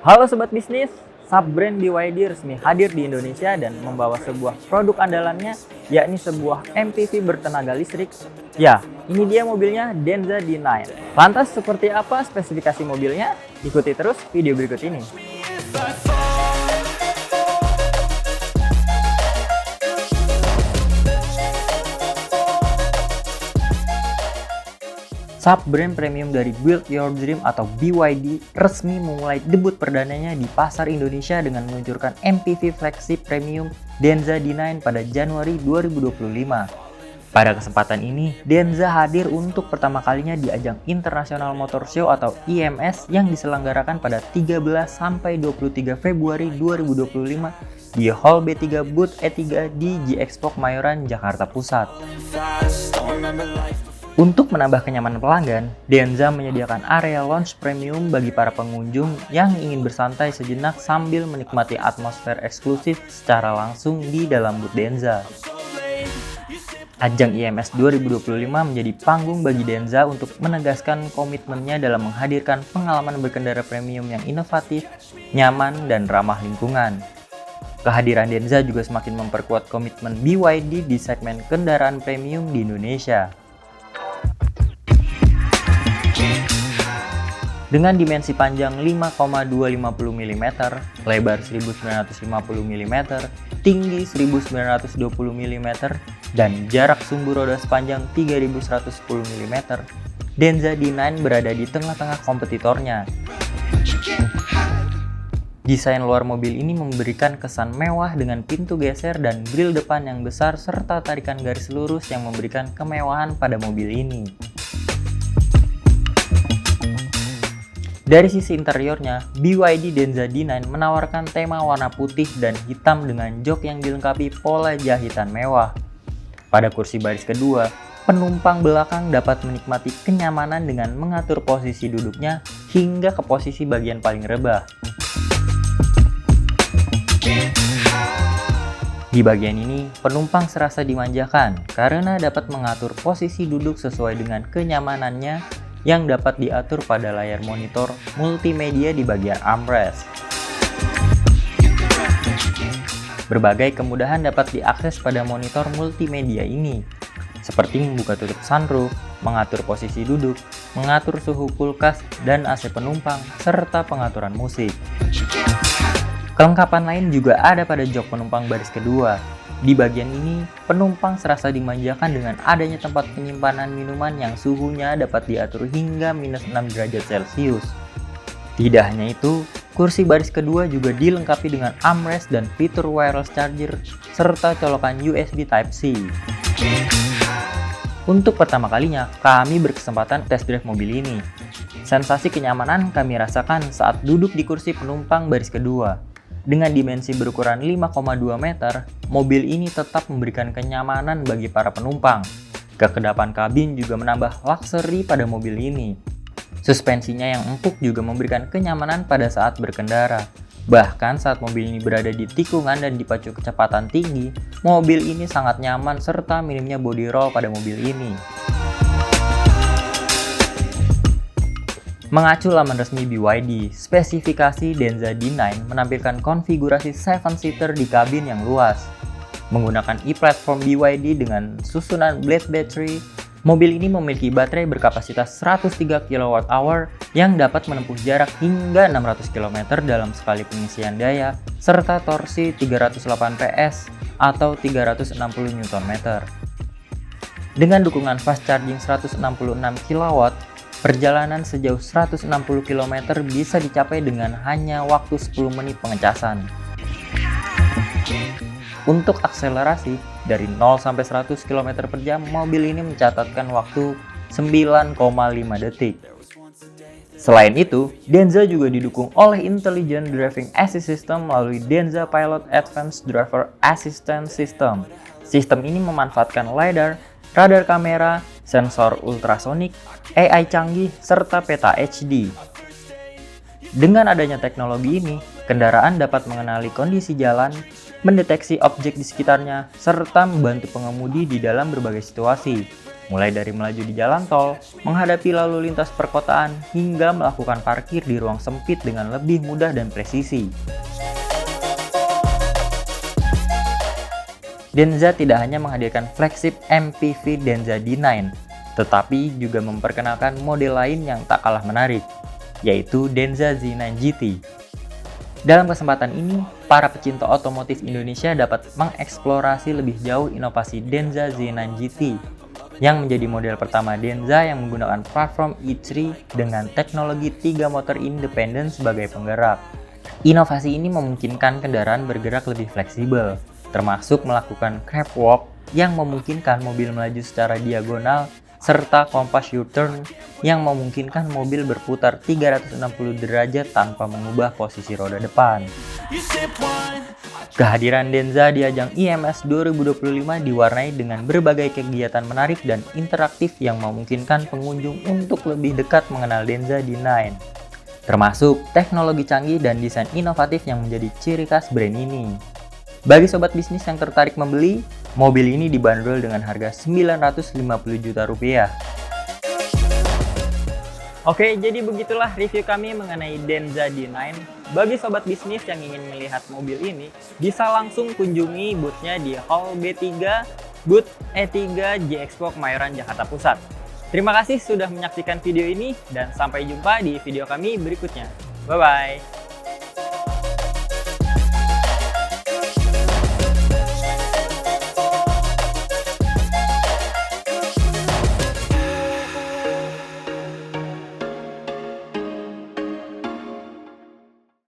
Halo Sobat Bisnis, sub-brand BYD resmi hadir di Indonesia dan membawa sebuah produk andalannya, yakni sebuah MPV bertenaga listrik. Ya, ini dia mobilnya Denza D9. Lantas seperti apa spesifikasi mobilnya? Ikuti terus video berikut ini. Sub-brand premium dari Build Your Dream atau BYD resmi memulai debut perdananya di pasar Indonesia dengan meluncurkan MPV flagship premium Denza D9 pada Januari 2025. Pada kesempatan ini, Denza hadir untuk pertama kalinya di ajang International Motor Show atau IMS yang diselenggarakan pada 13-23 Februari 2025 di Hall B3 Booth E3 di GXPO Kemayoran, Jakarta Pusat. Untuk menambah kenyamanan pelanggan, Denza menyediakan area lounge premium bagi para pengunjung yang ingin bersantai sejenak sambil menikmati atmosfer eksklusif secara langsung di dalam booth Denza. Ajang IMS 2025 menjadi panggung bagi Denza untuk menegaskan komitmennya dalam menghadirkan pengalaman berkendara premium yang inovatif, nyaman, dan ramah lingkungan. Kehadiran Denza juga semakin memperkuat komitmen BYD di segmen kendaraan premium di Indonesia. Dengan dimensi panjang 5,250 mm, lebar 1950 mm, tinggi 1920 mm, dan jarak sumbu roda sepanjang 3110 mm, Denza D9 berada di tengah-tengah kompetitornya. Desain luar mobil ini memberikan kesan mewah dengan pintu geser dan grill depan yang besar serta tarikan garis lurus yang memberikan kemewahan pada mobil ini. Dari sisi interiornya, BYD Denza D9 menawarkan tema warna putih dan hitam dengan jok yang dilengkapi pola jahitan mewah. Pada kursi baris kedua, penumpang belakang dapat menikmati kenyamanan dengan mengatur posisi duduknya hingga ke posisi bagian paling rebah. Di bagian ini, penumpang serasa dimanjakan karena dapat mengatur posisi duduk sesuai dengan kenyamanannya yang dapat diatur pada layar monitor multimedia di bagian armrest. Berbagai kemudahan dapat diakses pada monitor multimedia ini, seperti membuka tutup sunroof, mengatur posisi duduk, mengatur suhu kulkas dan AC penumpang, serta pengaturan musik. Kelengkapan lain juga ada pada jok penumpang baris kedua. Di bagian ini, penumpang serasa dimanjakan dengan adanya tempat penyimpanan minuman yang suhunya dapat diatur hingga minus 6 derajat Celcius. Tidak hanya itu, kursi baris kedua juga dilengkapi dengan armrest dan fitur wireless charger serta colokan USB Type-C. Untuk pertama kalinya, kami berkesempatan test drive mobil ini. Sensasi kenyamanan kami rasakan saat duduk di kursi penumpang baris kedua. Dengan dimensi berukuran 5,2 meter, mobil ini tetap memberikan kenyamanan bagi para penumpang. Kekedapan kabin juga menambah luxury pada mobil ini. Suspensinya yang empuk juga memberikan kenyamanan pada saat berkendara. Bahkan saat mobil ini berada di tikungan dan dipacu kecepatan tinggi, mobil ini sangat nyaman serta minimnya body roll pada mobil ini. Mengacu laman resmi BYD, spesifikasi Denza D9 menampilkan konfigurasi 7-seater di kabin yang luas. Menggunakan e-platform BYD dengan susunan blade battery, mobil ini memiliki baterai berkapasitas 103 kWh yang dapat menempuh jarak hingga 600 km dalam sekali pengisian daya, serta torsi 308 PS atau 360 Nm. Dengan dukungan fast charging 166 kW, perjalanan sejauh 160 km bisa dicapai dengan hanya waktu 10 menit pengecasan. Untuk akselerasi, dari 0 sampai 100 km per jam, mobil ini mencatatkan waktu 9,5 detik. Selain itu, Denza juga didukung oleh Intelligent Driving Assist System melalui Denza Pilot Advanced Driver Assistance System. Sistem ini memanfaatkan LiDAR, radar kamera, sensor ultrasonik, AI canggih, serta peta HD. Dengan adanya teknologi ini, kendaraan dapat mengenali kondisi jalan, mendeteksi objek di sekitarnya, serta membantu pengemudi di dalam berbagai situasi. mulai dari melaju di jalan tol, menghadapi lalu lintas perkotaan, hingga melakukan parkir di ruang sempit dengan lebih mudah dan presisi. Denza tidak hanya menghadirkan flagship MPV Denza D9, tetapi juga memperkenalkan model lain yang tak kalah menarik, yaitu Denza Z9 GT. Dalam kesempatan ini, para pecinta otomotif Indonesia dapat mengeksplorasi lebih jauh inovasi Denza Z9 GT, yang menjadi model pertama Denza yang menggunakan platform E3 dengan teknologi 3 motor independen sebagai penggerak. Inovasi ini memungkinkan kendaraan bergerak lebih fleksibel, termasuk melakukan crab walk yang memungkinkan mobil melaju secara diagonal, serta kompas U-turn yang memungkinkan mobil berputar 360 derajat tanpa mengubah posisi roda depan. Kehadiran Denza di ajang IMS 2025 diwarnai dengan berbagai kegiatan menarik dan interaktif yang memungkinkan pengunjung untuk lebih dekat mengenal Denza D9, termasuk teknologi canggih dan desain inovatif yang menjadi ciri khas brand ini. Bagi sobat bisnis yang tertarik membeli, mobil ini dibanderol dengan harga Rp950 juta. Oke, jadi begitulah review kami mengenai Denza D9. Bagi sobat bisnis yang ingin melihat mobil ini, bisa langsung kunjungi booth-nya di Hall B3, booth E3 G-Expo Kemayoran, Jakarta Pusat. Terima kasih sudah menyaksikan video ini, dan sampai jumpa di video kami berikutnya. Bye-bye!